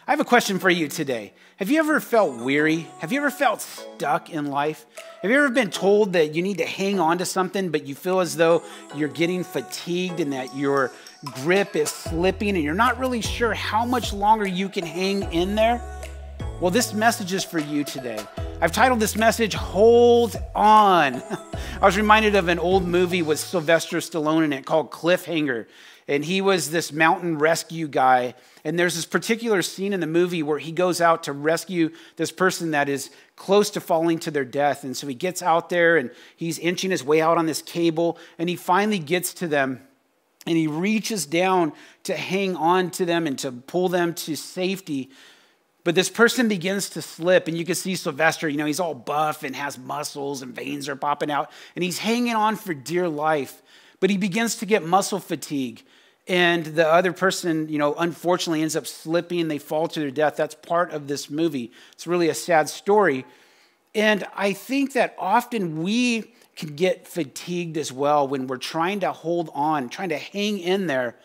I have a question for you today. Have you ever felt weary? Have you ever felt stuck in life? Have you ever been told that you need to hang on to something, but you feel as though you're getting fatigued and that your grip is slipping and you're not really sure how much longer you can hang in there? Well, this message is for you today. I've titled this message, Hold On. I was reminded of an old movie with Sylvester Stallone in it called Cliffhanger. And he was this mountain rescue guy. And there's this particular scene in the movie where he goes out to rescue this person that is close to falling to their death. And so he gets out there and he's inching his way out on this cable. And he finally gets to them. And he reaches down to hang on to them and to pull them to safety. But this person begins to slip, and you can see Sylvester, he's all buff and has muscles and veins are popping out, and he's hanging on for dear life. But he begins to get muscle fatigue, and the other person, unfortunately ends up slipping. They fall to their death. That's part of this movie. It's really a sad story. And I think that often we can get fatigued as well when we're trying to hold on, trying to hang in there.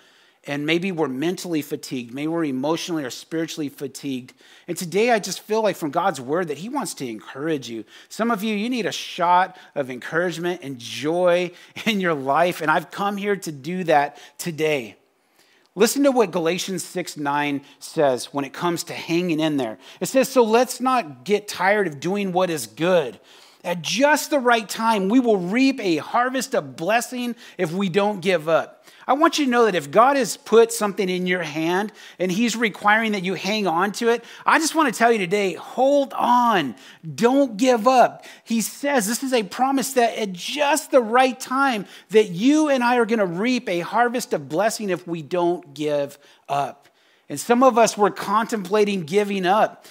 And maybe we're mentally fatigued. Maybe we're emotionally or spiritually fatigued. And today I just feel like from God's word that he wants to encourage you. Some of you need a shot of encouragement and joy in your life. And I've come here to do that today. Listen to what Galatians 6:9 says when it comes to hanging in there. It says, so let's not get tired of doing what is good. At just the right time, we will reap a harvest of blessing if we don't give up. I want you to know that if God has put something in your hand and he's requiring that you hang on to it, I just want to tell you today, hold on. Don't give up. He says this is a promise that at just the right time that you and I are going to reap a harvest of blessing if we don't give up. And some of us were contemplating giving up.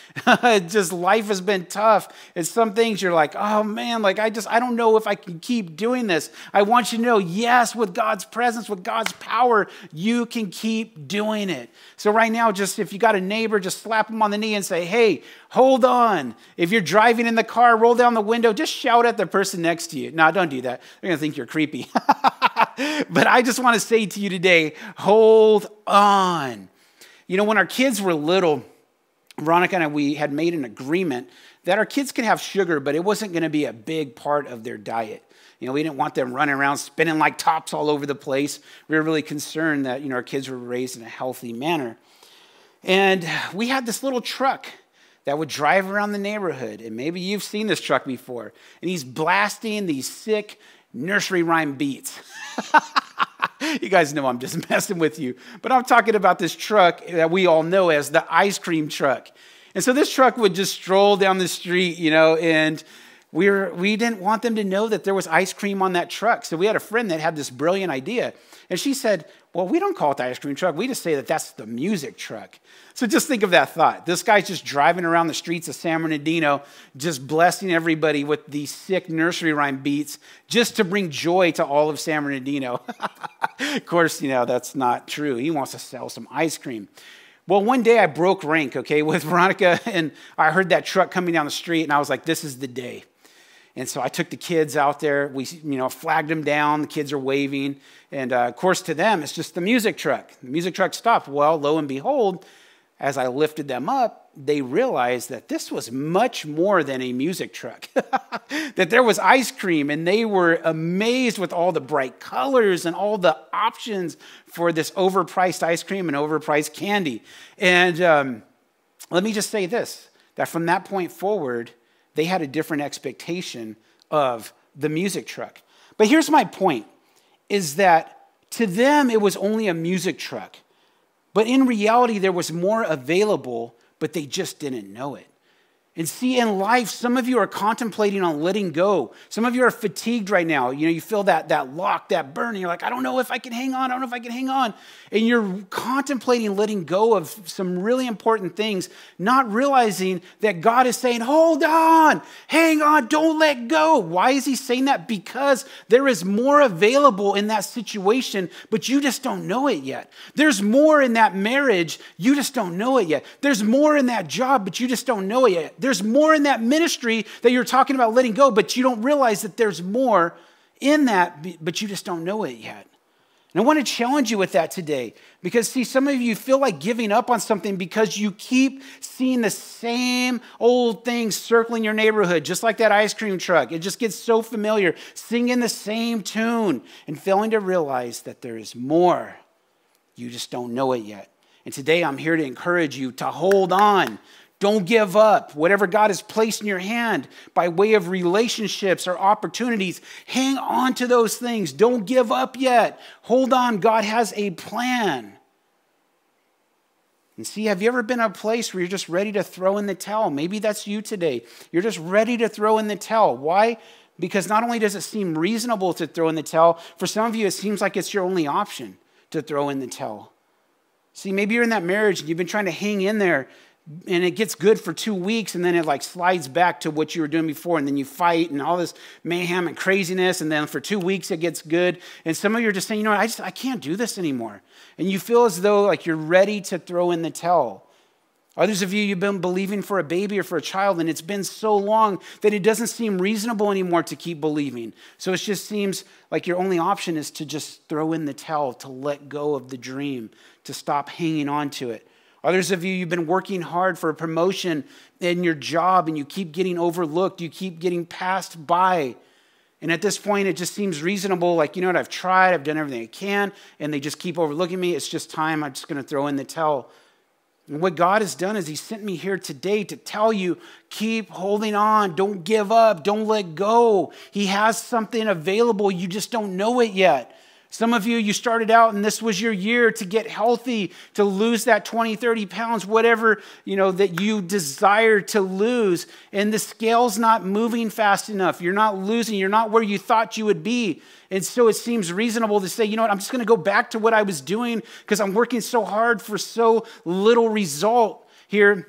Just life has been tough. And some things you're like, oh man, I don't know if I can keep doing this. I want you to know, yes, with God's presence, with God's power, you can keep doing it. So right now, just if you got a neighbor, just slap them on the knee and say, hey, hold on. If you're driving in the car, roll down the window, just shout at the person next to you. No, don't do that. They're going to think you're creepy. But I just want to say to you today, hold on. When our kids were little, Veronica and we had made an agreement that our kids could have sugar, but it wasn't going to be a big part of their diet. We didn't want them running around spinning like tops all over the place. We were really concerned that, our kids were raised in a healthy manner. And we had this little truck that would drive around the neighborhood. And maybe you've seen this truck before. And he's blasting these sick nursery rhyme beats. You guys know I'm just messing with you. But I'm talking about this truck that we all know as the ice cream truck. And so this truck would just stroll down the street, and we didn't want them to know that there was ice cream on that truck. So we had a friend that had this brilliant idea. And she said, well, we don't call it the ice cream truck. We just say that that's the music truck. So just think of that thought. This guy's just driving around the streets of San Bernardino, just blessing everybody with these sick nursery rhyme beats just to bring joy to all of San Bernardino. Of course, that's not true. He wants to sell some ice cream. Well, one day I broke rank, with Veronica, and I heard that truck coming down the street, and I was like, this is the day. And so I took the kids out there. We, flagged them down. The kids are waving. And, of course, to them, it's just the music truck. The music truck stopped. Well, lo and behold, as I lifted them up, they realized that this was much more than a music truck. That there was ice cream, and they were amazed with all the bright colors and all the options for this overpriced ice cream and overpriced candy. And let me just say this, that from that point forward, they had a different expectation of the music truck. But here's my point, is that to them, it was only a music truck. But in reality, there was more available, but they just didn't know it. And see, in life, some of you are contemplating on letting go. Some of you are fatigued right now. You feel that lock, that burn, and you're like, I don't know if I can hang on. I don't know if I can hang on. And you're contemplating letting go of some really important things, not realizing that God is saying, hold on, hang on, don't let go. Why is he saying that? Because there is more available in that situation, but you just don't know it yet. There's more in that marriage, you just don't know it yet. There's more in that job, but you just don't know it yet. There's more in that ministry that you're talking about letting go, but you don't realize that there's more in that, but you just don't know it yet. And I want to challenge you with that today because, see, some of you feel like giving up on something because you keep seeing the same old things circling your neighborhood, just like that ice cream truck. It just gets so familiar, singing the same tune and failing to realize that there is more. You just don't know it yet. And today I'm here to encourage you to hold on. Don't give up. Whatever God has placed in your hand by way of relationships or opportunities, hang on to those things. Don't give up yet. Hold on. God has a plan. And see, have you ever been in a place where you're just ready to throw in the towel? Maybe that's you today. You're just ready to throw in the towel. Why? Because not only does it seem reasonable to throw in the towel, for some of you it seems like it's your only option to throw in the towel. See, maybe you're in that marriage and you've been trying to hang in there, and it gets good for 2 weeks, and then it like slides back to what you were doing before, and then you fight and all this mayhem and craziness, and then for 2 weeks it gets good. And some of you are just saying, you know what, I can't do this anymore. And you feel as though like you're ready to throw in the towel. Others of you, you've been believing for a baby or for a child, and it's been so long that it doesn't seem reasonable anymore to keep believing. So it just seems like your only option is to just throw in the towel, to let go of the dream, to stop hanging on to it. Others of you, you've been working hard for a promotion in your job and you keep getting overlooked. You keep getting passed by. And at this point, it just seems reasonable. Like, you know what, I've tried, I've done everything I can, and they just keep overlooking me. It's just time. I'm just going to throw in the towel. And what God has done is he sent me here today to tell you, keep holding on. Don't give up. Don't let go. He has something available. You just don't know it yet. Some of you, you started out and this was your year to get healthy, to lose that 20, 30 pounds, whatever, that you desire to lose. And the scale's not moving fast enough. You're not losing. You're not where you thought you would be. And so it seems reasonable to say, you know what, I'm just going to go back to what I was doing because I'm working so hard for so little result here.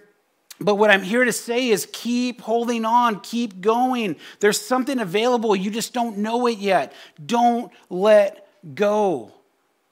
But what I'm here to say is keep holding on, keep going. There's something available. You just don't know it yet. Don't let go.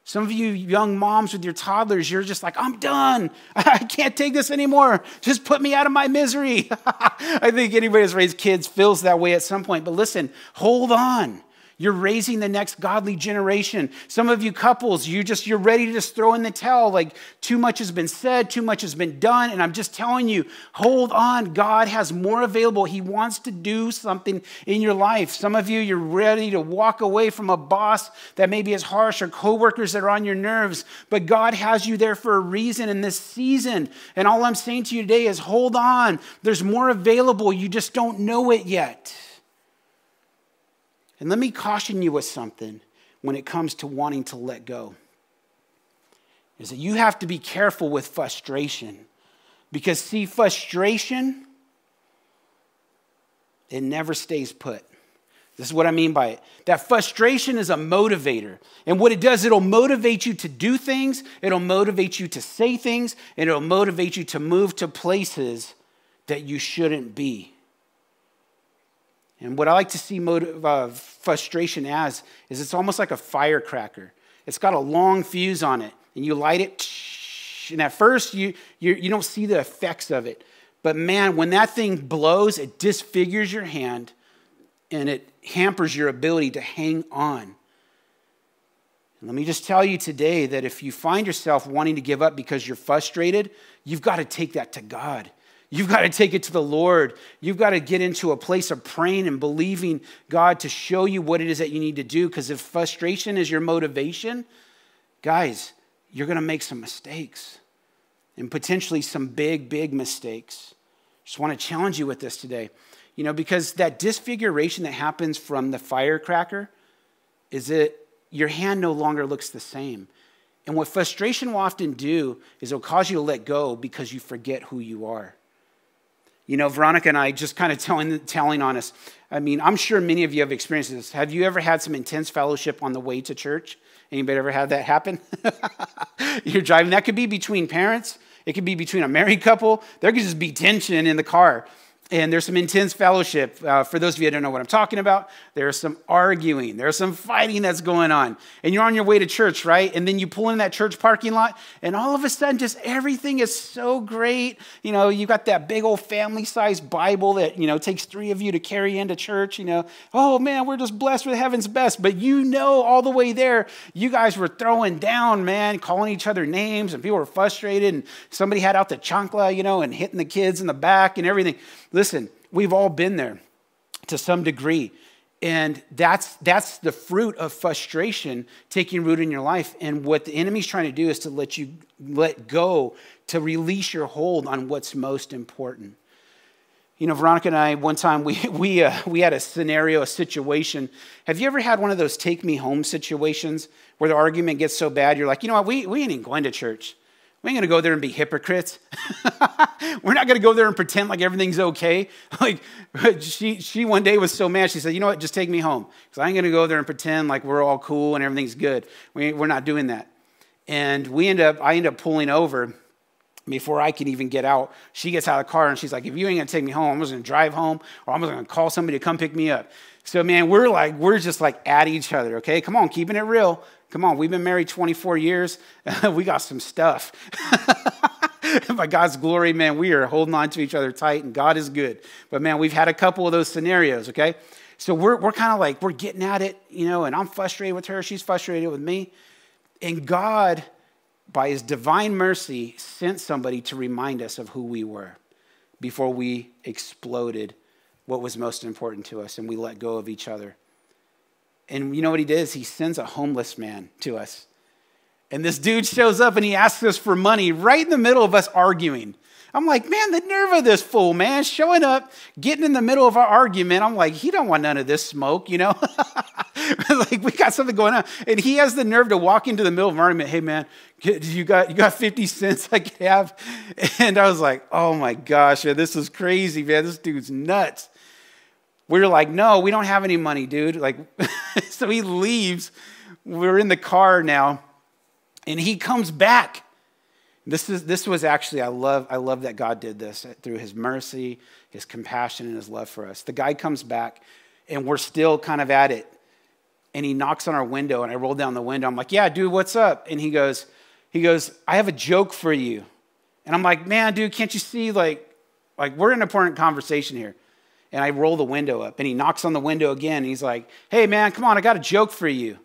Some of you young moms with your toddlers, you're just like, I'm done. I can't take this anymore. Just put me out of my misery. I think anybody who's raised kids feels that way at some point. But listen, hold on. You're raising the next godly generation. Some of you couples, you're ready to just throw in the towel. Like too much has been said, too much has been done. And I'm just telling you, hold on. God has more available. He wants to do something in your life. Some of you, you're ready to walk away from a boss that maybe is harsh or coworkers that are on your nerves. But God has you there for a reason in this season. And all I'm saying to you today is hold on. There's more available. You just don't know it yet. And let me caution you with something when it comes to wanting to let go. Is that you have to be careful with frustration. Because see, frustration, it never stays put. This is what I mean by it. That frustration is a motivator. And what it does, it'll motivate you to do things. It'll motivate you to say things. And it'll motivate you to move to places that you shouldn't be. And what I like to see frustration as is it's almost like a firecracker. It's got a long fuse on it, and you light it, and at first you don't see the effects of it. But man, when that thing blows, it disfigures your hand, and it hampers your ability to hang on. And let me just tell you today that if you find yourself wanting to give up because you're frustrated, you've got to take that to God. You've got to take it to the Lord. You've got to get into a place of praying and believing God to show you what it is that you need to do. Because if frustration is your motivation, guys, you're going to make some mistakes. And potentially some big, big mistakes. Just want to challenge you with this today. Because that disfiguration that happens from the firecracker is that your hand no longer looks the same. And what frustration will often do is it'll cause you to let go because you forget who you are. Veronica and I just kind of telling on us. I mean, I'm sure many of you have experienced this. Have you ever had some intense fellowship on the way to church? Anybody ever had that happen? You're driving. That could be between parents. It could be between a married couple. There could just be tension in the car. And there's some intense fellowship. For those of you that don't know what I'm talking about, there's some arguing. There's some fighting that's going on. And you're on your way to church, right? And then you pull in that church parking lot, and all of a sudden, just everything is so great. You know, you got that big old family-sized Bible that, you know, takes 3 of you to carry into church. You know, oh, man, we're just blessed with heaven's best. But you know, all the way there, you guys were throwing down, man, calling each other names, and people were frustrated, and somebody had out the chancla, you know, and hitting the kids in the back and everything. Listen, we've all been there to some degree. And that's the fruit of frustration taking root in your life. And what the enemy's trying to do is to let you let go, to release your hold on what's most important. You know, Veronica and I, one time, we had a scenario, a situation. Have you ever had one of those take me home situations where the argument gets so bad, you're like, you know what, we ain't even going to church. We ain't going to go there and be hypocrites. We're not going to go there and pretend like everything's okay. Like, she one day was so mad, she said, you know what, just take me home. Because I ain't going to go there and pretend like we're all cool and everything's good. We're not doing that. And I end up pulling over before I can even get out. She gets out of the car and she's like, if you ain't going to take me home, I'm just going to drive home, or I'm just going to call somebody to come pick me up. So, man, we're just like at each other, okay? Come on, keeping it real. Come on, we've been married 24 years. We got some stuff. By God's glory, man, we are holding on to each other tight, and God is good. But, man, we've had a couple of those scenarios, okay? So we're kind of like, we're getting at it, you know, and I'm frustrated with her. She's frustrated with me. And God, by his divine mercy, sent somebody to remind us of who we were before we exploded what was most important to us, and we let go of each other. And you know what he does? He sends a homeless man to us. And this dude shows up and he asks us for money right in the middle of us arguing. I'm like, man, the nerve of this fool, man, showing up, getting in the middle of our argument. I'm like, he don't want none of this smoke, you know? Like, we got something going on. And he has the nerve to walk into the middle of an argument. Hey, man, you got 50 cents I could have? And I was like, oh my gosh, man, this is crazy, man. This dude's nuts. We were like, no, we don't have any money, dude. Like, so he leaves. We're in the car now, and he comes back. This was actually, I love that God did this through his mercy, his compassion, and his love for us. The guy comes back, and we're still kind of at it. And he knocks on our window, and I roll down the window. I'm like, yeah, dude, what's up? And he goes, I have a joke for you. And I'm like, man, dude, can't you see, like we're in an important conversation here. And I roll the window up, and he knocks on the window again. And he's like, hey, man, come on, I got a joke for you.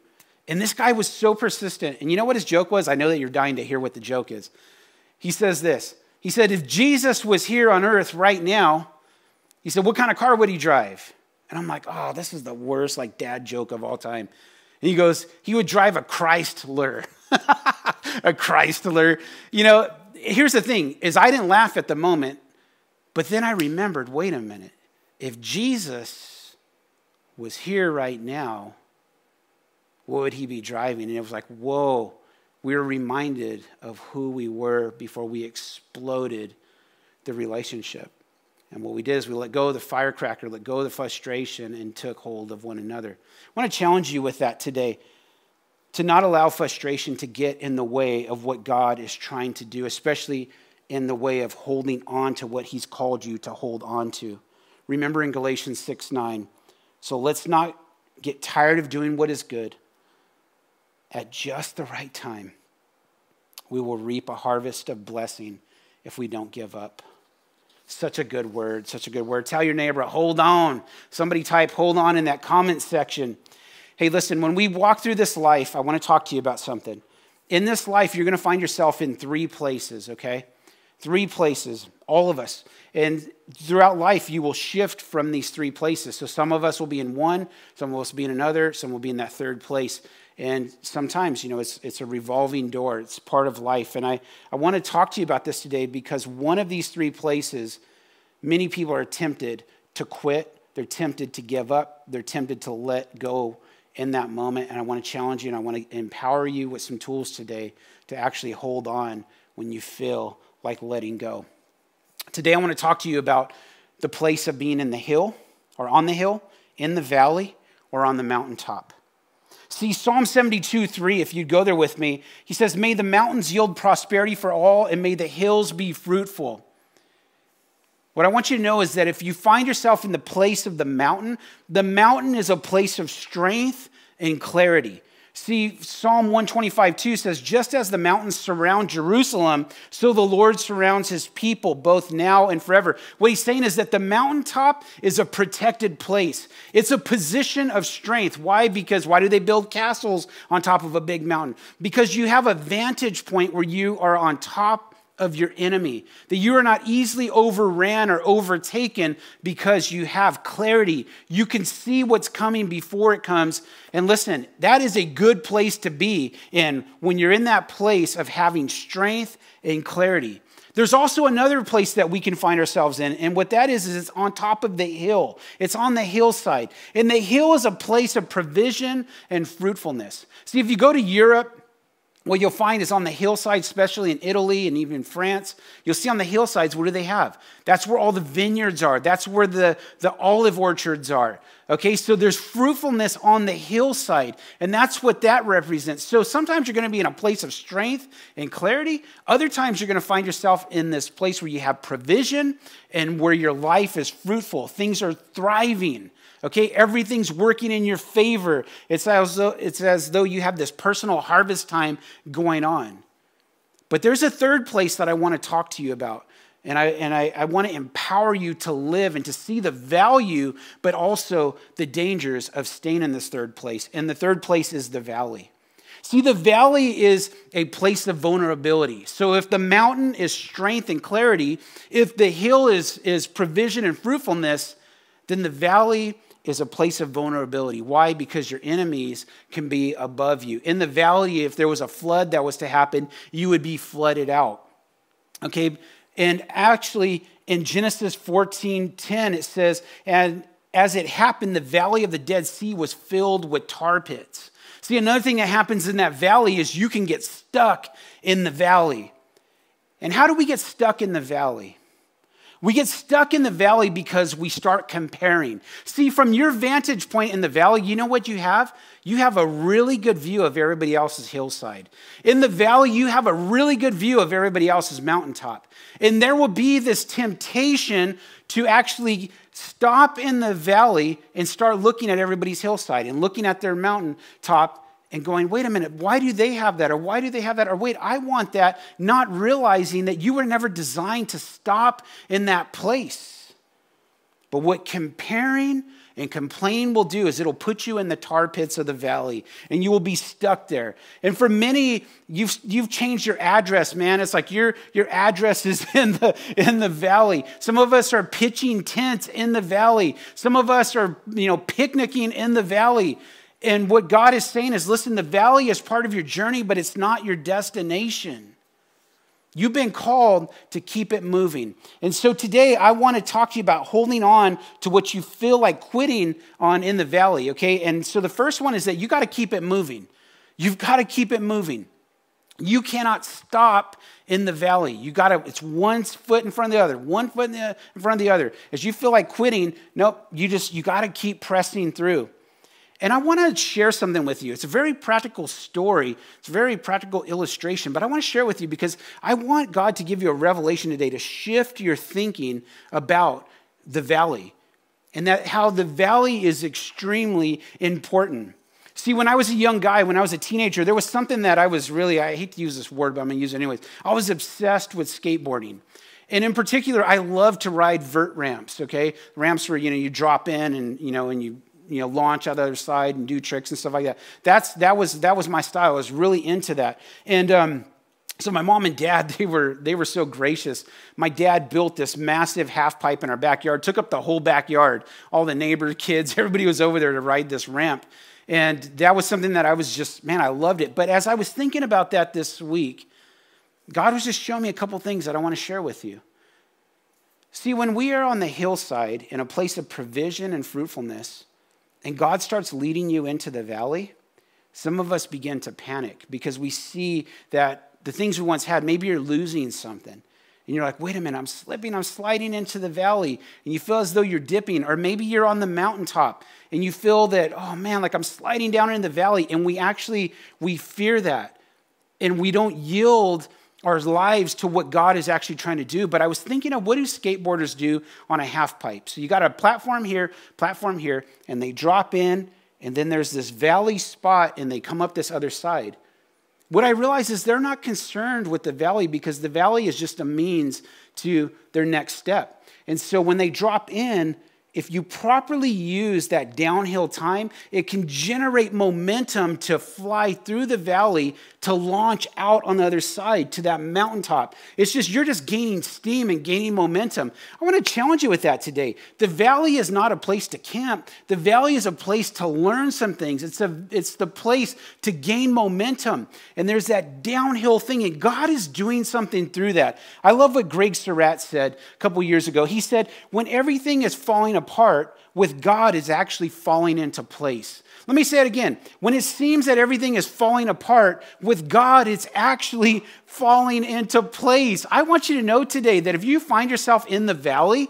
And this guy was so persistent. And you know what his joke was? I know that you're dying to hear what the joke is. He says this. He said, if Jesus was here on earth right now, he said, what kind of car would he drive? And I'm like, oh, this is the worst, like, dad joke of all time. And he goes, he would drive a Chrysler. A Chrysler. You know, here's the thing, is I didn't laugh at the moment, but then I remembered, wait a minute. If Jesus was here right now, what would he be driving? And it was like, whoa, we were reminded of who we were before we exploded the relationship. And what we did is we let go of the firecracker, let go of the frustration, and took hold of one another. I want to challenge you with that today, to not allow frustration to get in the way of what God is trying to do, especially in the way of holding on to what he's called you to hold on to. Remember in Galatians 6:9. So let's not get tired of doing what is good. At just the right time, we will reap a harvest of blessing if we don't give up. Such a good word, such a good word. Tell your neighbor, hold on. Somebody type hold on in that comment section. Hey, listen, when we walk through this life, I want to talk to you about something. In this life, you're going to find yourself in 3 places, okay? 3 places, all of us. And throughout life, you will shift from these 3 places. So some of us will be in one, some of us will be in another, some will be in that 3rd place. And sometimes, you know, it's a revolving door. It's part of life. And I want to talk to you about this today because one of these 3 places, many people are tempted to quit. They're tempted to give up. They're tempted to let go in that moment. And I want to challenge you and I want to empower you with some tools today to actually hold on when you feel like letting go. Today, I want to talk to you about the place of being in the hill or on the hill, in the valley, or on the mountaintop. See, Psalm 72:3, if you'd go there with me, he says, may the mountains yield prosperity for all, and may the hills be fruitful. What I want you to know is that if you find yourself in the place of the mountain is a place of strength and clarity. See, Psalm 125:2 says, just as the mountains surround Jerusalem, so the Lord surrounds his people, both now and forever. What he's saying is that the mountaintop is a protected place. It's a position of strength. Why? Because why do they build castles on top of a big mountain? Because you have a vantage point where you are on top of your enemy, that you are not easily overran or overtaken because you have clarity. You can see what's coming before it comes. And listen, that is a good place to be in when you're in that place of having strength and clarity. There's also another place that we can find ourselves in, and what that is it's on top of the hill. It's on the hillside. And the hill is a place of provision and fruitfulness. See, if you go to Europe, what you'll find is on the hillside, especially in Italy and even France, you'll see on the hillsides, what do they have? That's where all the vineyards are. That's where the olive orchards are. Okay, so there's fruitfulness on the hillside, and that's what that represents. So sometimes you're going to be in a place of strength and clarity. Other times you're going to find yourself in this place where you have provision and where your life is fruitful. Things are thriving. Okay, everything's working in your favor. It's as though you have this personal harvest time going on. But there's a third place that I want to talk to you about. And I want to empower you to live and to see the value, but also the dangers of staying in this third place. And the third place is the valley. See, the valley is a place of vulnerability. So if the mountain is strength and clarity, if the hill is provision and fruitfulness, then the valley is a place of vulnerability. Why? Because your enemies can be above you. In the valley, if there was a flood that was to happen, you would be flooded out. Okay? And actually, in Genesis 14:10, it says, and as it happened, the valley of the Dead Sea was filled with tar pits. See, another thing that happens in that valley is you can get stuck in the valley. And how do we get stuck in the valley? We get stuck in the valley because we start comparing. See, from your vantage point in the valley, you know what you have? You have a really good view of everybody else's hillside. In the valley, you have a really good view of everybody else's mountaintop. And there will be this temptation to actually stop in the valley and start looking at everybody's hillside and looking at their mountaintop and going, wait a minute, why do they have that? Or why do they have that? Or wait, I want that, not realizing that you were never designed to stop in that place. But what comparing and complaining will do is it'll put you in the tar pits of the valley and you will be stuck there. And for many, you've changed your address, man. It's like your address is in the valley. Some of us are pitching tents in the valley. Some of us are, picnicking in the valley. And what God is saying is, listen, the valley is part of your journey, but it's not your destination. You've been called to keep it moving. And so today I want to talk to you about holding on to what you feel like quitting on in the valley, okay? And so the first one is that you got to keep it moving. You've got to keep it moving. You cannot stop in the valley. It's one foot in front of the other, one foot in front of the other. As you feel like quitting, nope, you got to keep pressing through. And I want to share something with you. It's a very practical story. It's a very practical illustration, but I want to share it with you because I want God to give you a revelation today to shift your thinking about the valley and that how the valley is extremely important. See, when I was a young guy, when I was a teenager, there was something that I hate to use this word, but I'm going to use it anyways. I was obsessed with skateboarding. And in particular, I love to ride vert ramps, okay? Ramps where, you drop in and you launch out the other side and do tricks and stuff like that. That was my style. I was really into that. And so my mom and dad, they were so gracious. My dad built this massive half pipe in our backyard, took up the whole backyard. All the neighbor kids, everybody was over there to ride this ramp. And that was something that I was just, man, I loved it. But as I was thinking about that this week, God was just showing me a couple things that I want to share with you. See, when we are on the hillside in a place of provision and fruitfulness, and God starts leading you into the valley, some of us begin to panic because we see that the things we once had, maybe you're losing something. And you're like, wait a minute, I'm slipping, I'm sliding into the valley. And you feel as though you're dipping. Or maybe you're on the mountaintop and you feel that, oh man, like I'm sliding down in the valley. And we fear that. And we don't yield our lives to what God is actually trying to do. But I was thinking of, what do skateboarders do on a half pipe? So you got a platform here, and they drop in, and then there's this valley spot, and they come up this other side. What I realize is they're not concerned with the valley, because the valley is just a means to their next step. And so when they drop in, if you properly use that downhill time, it can generate momentum to fly through the valley to launch out on the other side to that mountaintop. It's just, you're just gaining steam and gaining momentum. I want to challenge you with that today. The valley is not a place to camp. The valley is a place to learn some things. It's the place to gain momentum. And there's that downhill thing, and God is doing something through that. I love what Greg Surratt said a couple years ago. He said, when everything is falling apart, with God, is actually falling into place. Let me say it again. When it seems that everything is falling apart, with God, it's actually falling into place. I want you to know today that if you find yourself in the valley,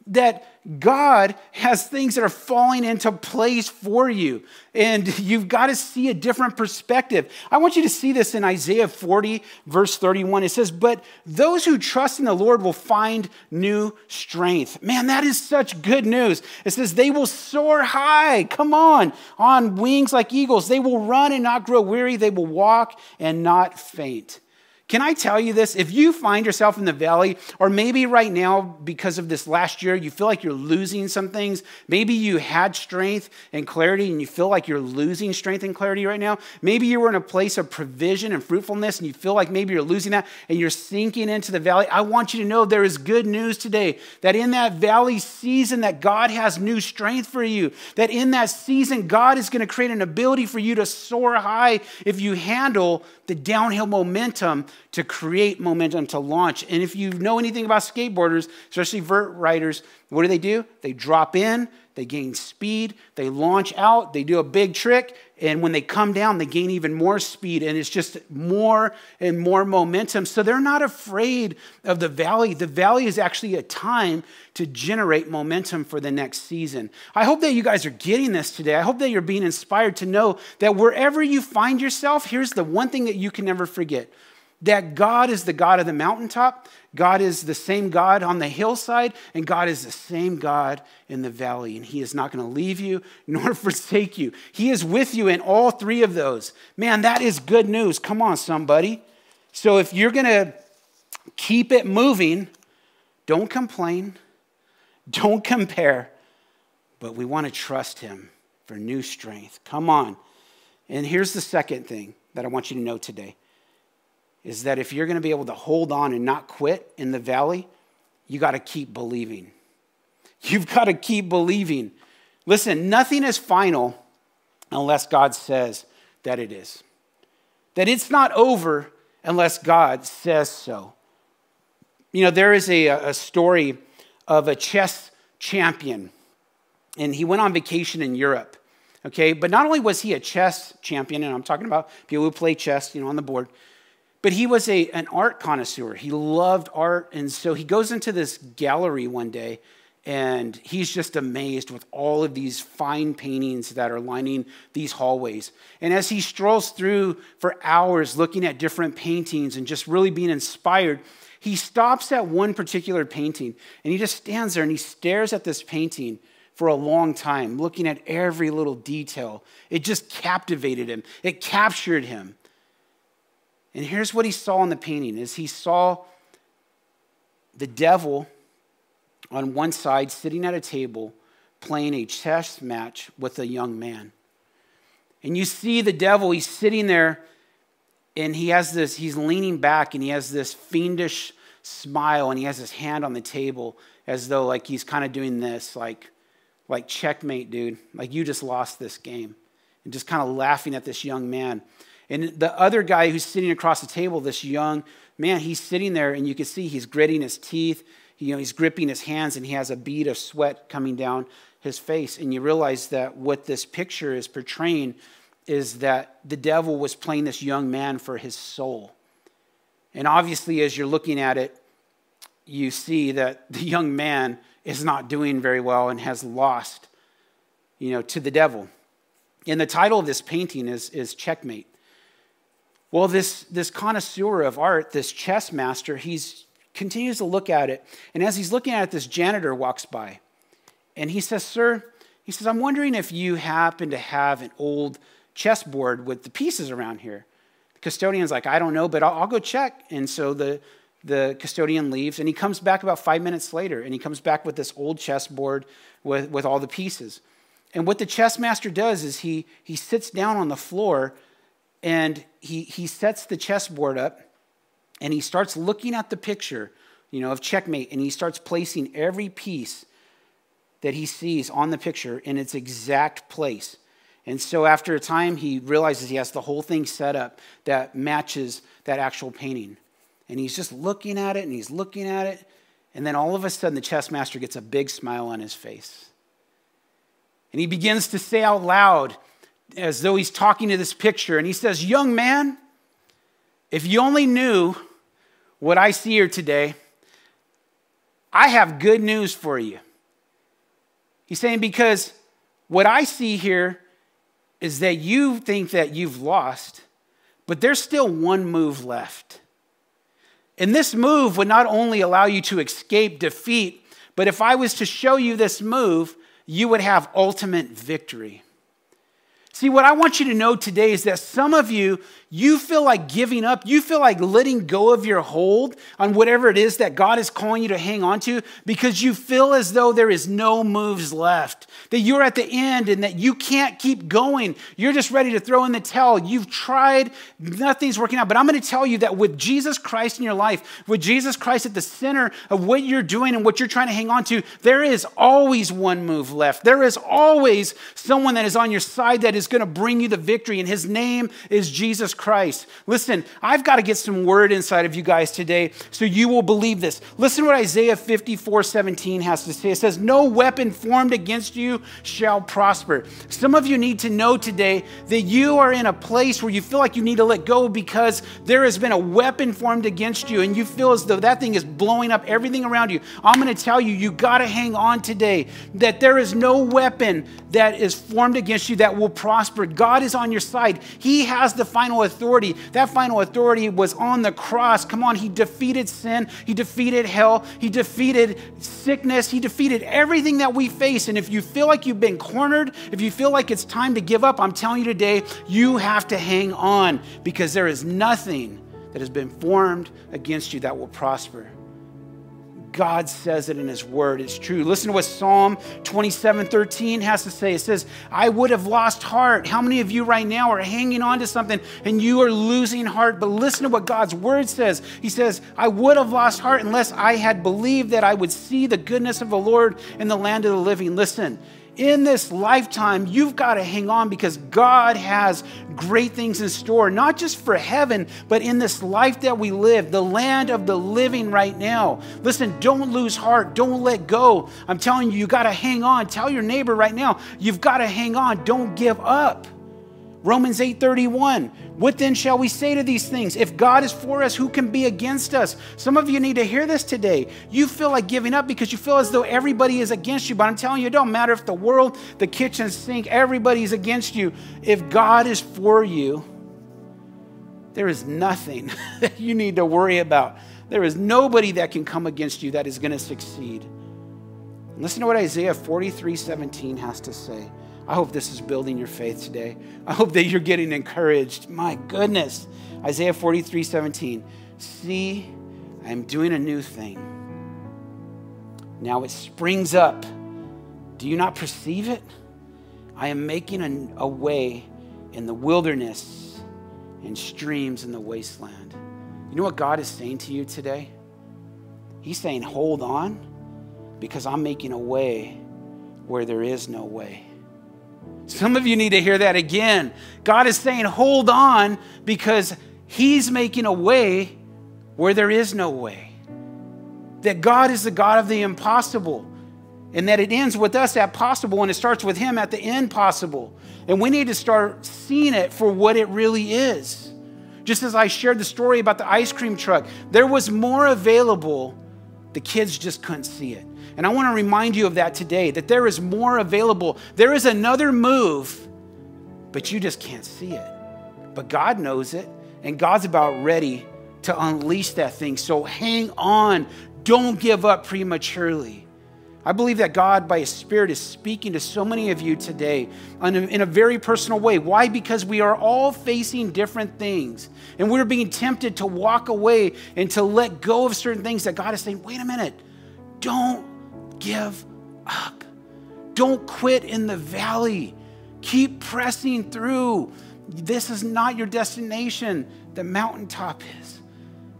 that God has things that are falling into place for you. And you've got to see a different perspective. I want you to see this in Isaiah 40, verse 31. It says, but those who trust in the Lord will find new strength. Man, that is such good news. It says they will soar high. Come on wings like eagles. They will run and not grow weary. They will walk and not faint. Can I tell you this? If you find yourself in the valley, or maybe right now, because of this last year, you feel like you're losing some things. Maybe you had strength and clarity, and you feel like you're losing strength and clarity right now. Maybe you were in a place of provision and fruitfulness, and you feel like maybe you're losing that, and you're sinking into the valley. I want you to know there is good news today, that in that valley season, that God has new strength for you. That in that season, God is going to create an ability for you to soar high if you handle the downhill momentum to create momentum to launch. And if you know anything about skateboarders, especially vert riders, what do? They drop in, they gain speed, they launch out, they do a big trick, and when they come down, they gain even more speed, and it's just more and more momentum. So they're not afraid of the valley. The valley is actually a time to generate momentum for the next season. I hope that you guys are getting this today. I hope that you're being inspired to know that wherever you find yourself, here's the one thing that you can never forget. That God is the God of the mountaintop, God is the same God on the hillside, and God is the same God in the valley. And he is not going to leave you nor forsake you. He is with you in all three of those. Man, that is good news. Come on, somebody. So if you're going to keep it moving, don't complain, don't compare, but we want to trust him for new strength. Come on. And here's the second thing that I want you to know today. Is that if you're going to be able to hold on and not quit in the valley, you got to keep believing. You've got to keep believing. Listen, nothing is final unless God says that it is. That it's not over unless God says so. You know, there is a story of a chess champion, and he went on vacation in Europe. Okay, but not only was he a chess champion, and I'm talking about people who play chess, on the board, but he was an art connoisseur. He loved art, and so he goes into this gallery one day, and he's just amazed with all of these fine paintings that are lining these hallways. And as he strolls through for hours looking at different paintings and just really being inspired, he stops at one particular painting, and he just stands there and he stares at this painting for a long time, looking at every little detail. It just captivated him. It captured him. And here's what he saw in the painting, is he saw the devil on one side sitting at a table playing a chess match with a young man. And you see the devil, he's sitting there and he's leaning back and he has this fiendish smile and he has his hand on the table as though like he's kind of doing this, like checkmate, dude. Like you just lost this game. And just kind of laughing at this young man. And the other guy who's sitting across the table, this young man, he's sitting there and you can see he's gritting his teeth. He's gripping his hands and he has a bead of sweat coming down his face. And you realize that what this picture is portraying is that the devil was playing this young man for his soul. And obviously, as you're looking at it, you see that the young man is not doing very well and has lost, to the devil. And the title of this painting is Checkmate. Well, this connoisseur of art, this chess master, continues to look at it. And as he's looking at it, this janitor walks by. And he says, "Sir," he says, "I'm wondering if you happen to have an old chessboard with the pieces around here." The custodian's like, "I don't know, but I'll go check." And so the custodian leaves, and he comes back about 5 minutes later, and he comes back with this old chessboard with all the pieces. And what the chess master does is he sits down on the floor, and he sets the chessboard up, and he starts looking at the picture, of checkmate, and he starts placing every piece that he sees on the picture in its exact place. And so after a time, he realizes he has the whole thing set up that matches that actual painting. And he's just looking at it, and he's looking at it, and then all of a sudden, the chess master gets a big smile on his face. And he begins to say out loud, as though he's talking to this picture, and he says, "Young man, if you only knew what I see here today, I have good news for you." He's saying, because what I see here is that you think that you've lost, but there's still one move left. And this move would not only allow you to escape defeat, but if I was to show you this move, you would have ultimate victory. See, what I want you to know today is that some of you feel like giving up. You feel like letting go of your hold on whatever it is that God is calling you to hang on to, because you feel as though there is no moves left, that you're at the end and that you can't keep going. You're just ready to throw in the towel. You've tried, nothing's working out. But I'm going to tell you that with Jesus Christ in your life, with Jesus Christ at the center of what you're doing and what you're trying to hang on to, there is always one move left. There is always someone that is on your side that is going to bring you the victory, and his name is Jesus Christ. Listen, I've got to get some word inside of you guys today so you will believe this. Listen to what Isaiah 54:17 has to say. It says, "No weapon formed against you shall prosper." Some of you need to know today that you are in a place where you feel like you need to let go because there has been a weapon formed against you, and you feel as though that thing is blowing up everything around you. I'm going to tell you, you got to hang on today, that there is no weapon that is formed against you that will prosper. God is on your side. He has the final authority. That final authority was on the cross. Come on, he defeated sin. He defeated hell. He defeated sickness. He defeated everything that we face. And if you feel like you've been cornered, if you feel like it's time to give up, I'm telling you today, you have to hang on, because there is nothing that has been formed against you that will prosper. God says it in his word. It's true. Listen to what Psalm 27:13 has to say. It says, "I would have lost heart." How many of you right now are hanging on to something and you are losing heart? But listen to what God's word says. He says, "I would have lost heart unless I had believed that I would see the goodness of the Lord in the land of the living." Listen, in this lifetime, you've got to hang on, because God has great things in store, not just for heaven, but in this life that we live, the land of the living right now. Listen, don't lose heart. Don't let go. I'm telling you, you got to hang on. Tell your neighbor right now, you've got to hang on. Don't give up. Romans 8:31, "What then shall we say to these things? If God is for us, who can be against us?" Some of you need to hear this today. You feel like giving up because you feel as though everybody is against you. But I'm telling you, it don't matter if the world, the kitchen sink, everybody's against you. If God is for you, there is nothing that you need to worry about. There is nobody that can come against you that is going to succeed. Listen to what Isaiah 43:17 has to say. I hope this is building your faith today. I hope that you're getting encouraged. My goodness. Isaiah 43:17. "See, I am doing a new thing. Now it springs up. Do you not perceive it? I am making a way in the wilderness and streams in the wasteland." You know what God is saying to you today? He's saying, hold on, because I'm making a way where there is no way. Some of you need to hear that again. God is saying, hold on, because he's making a way where there is no way. That God is the God of the impossible, and that it ends with us at possible, and it starts with him at the end possible. And we need to start seeing it for what it really is. Just as I shared the story about the ice cream truck, there was more available. The kids just couldn't see it. And I want to remind you of that today, that there is more available. There is another move, but you just can't see it. But God knows it, And God's about ready to unleash that thing. So hang on. Don't give up prematurely. I believe that God, by His Spirit, is speaking to so many of you today in a very personal way. Why? Because we are all facing different things. And we're being tempted to walk away and to let go of certain things that God is saying, wait a minute, don't give up. Don't quit in the valley. Keep pressing through. This is not your destination. The mountaintop is.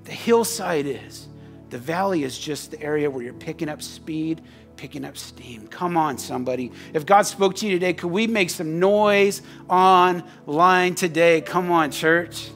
The hillside is. The valley is just the area where you're picking up speed, picking up steam. Come on, somebody. If God spoke to you today, could we make some noise online today? Come on, church.